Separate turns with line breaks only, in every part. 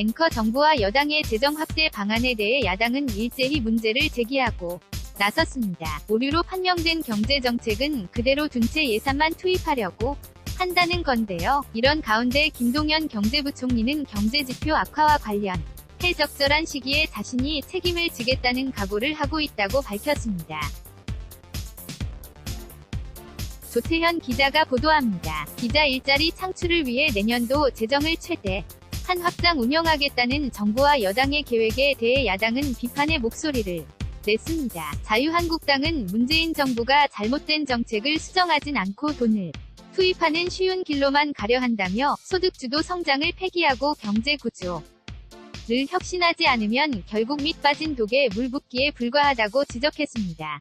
앵커 정부와 여당의 재정 확대 방안에 대해 야당은 일제히 문제를 제기하고 나섰습니다. 오류로 판명된 경제정책은 그대로 둔 채 예산만 투입하려고 한다는 건데요. 이런 가운데 김동연 경제부총리는 경제지표 악화와 관련 해 적절한 시기에 자신이 책임을 지겠다는 각오를 하고 있다고 밝혔습니다. 조태현 기자가 보도합니다. 기자 일자리 창출을 위해 내년도 재정을 최대 한 확장 운영하겠다는 정부와 여당의 계획에 대해 야당은 비판의 목소리를 냈습니다. 자유한국당은 문재인 정부가 잘못된 정책을 수정하진 않고 돈을 투입하는 쉬운 길로만 가려 한다며 소득주도 성장을 폐기하고 경제 구조를 혁신하지 않으면 결국 밑 빠진 독에 물 붓기에 불과하다고 지적했습니다.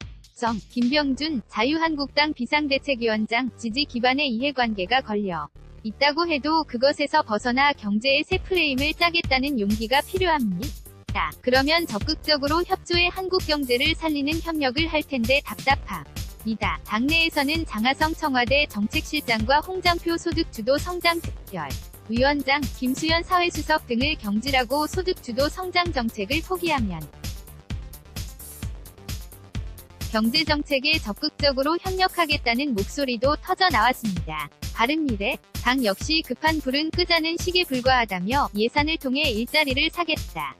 김병준 자유한국당 비상대책위원장 지지 기반의 이해관계가 걸려 있다고 해도 그것에서 벗어나 경제의 새 프레임을 짜겠다는 용기가 필요합니다. 그러면 적극적으로 협조해 한국 경제를 살리는 협력을 할 텐데 답답합니다. 당내에서는 장하성 청와대 정책실장과 홍장표 소득주도 성장특별 위원장, 김수현 사회수석 등을 경질하고 소득주도 성장 정책을 포기하면 경제정책에 적극적으로 협력하겠다는 목소리도 터져 나왔습니다. 바른미래 당 역시 급한 불은 끄자는 식에 불과하다며 예산을 통해 일자리를 사겠다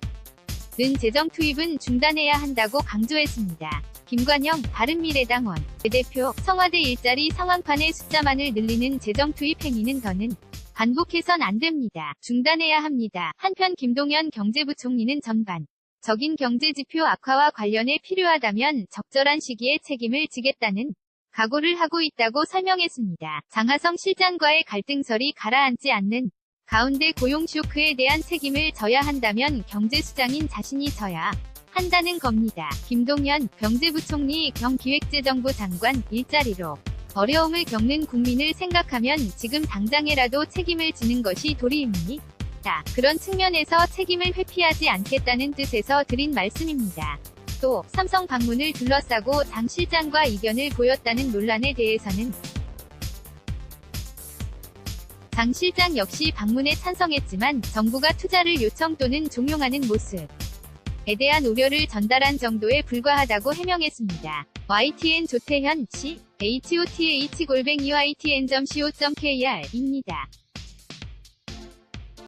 는 재정 투입은 중단해야 한다고 강조했습니다. 김관영 바른미래당 원내대표 청와대 일자리 상황판의 숫자만을 늘리는 재정 투입 행위는 더는 반복해선 안 됩니다. 중단해야 합니다. 한편 김동연 경제부총리는 전반적인 경제지표 악화와 관련해 필요하다면 적절한 시기에 책임을 지겠다는 각오를 하고 있다고 설명했습니다. 장하성 실장과의 갈등설이 가라앉지 않는 가운데 고용 쇼크에 대한 책임을 져야 한다면 경제수장인 자신이 져야 한다는 겁니다. 김동연 경제부총리 겸 기획재정부 장관 일자리로 어려움을 겪는 국민을 생각하면 지금 당장에라도 책임을 지는 것이 도리입니다. 그런 측면에서 책임을 회피하지 않겠다는 뜻에서 드린 말씀입니다. 또 삼성 방문을 둘러싸고 장 실장과 이견을 보였다는 논란에 대해서는 장 실장 역시 방문에 찬성했지만 정부가 투자를 요청 또는 종용하는 모습에 대한 우려를 전달한 정도에 불과하다고 해명했습니다. YTN 조태현 씨, HOTH_YTN.co.kr 입니다.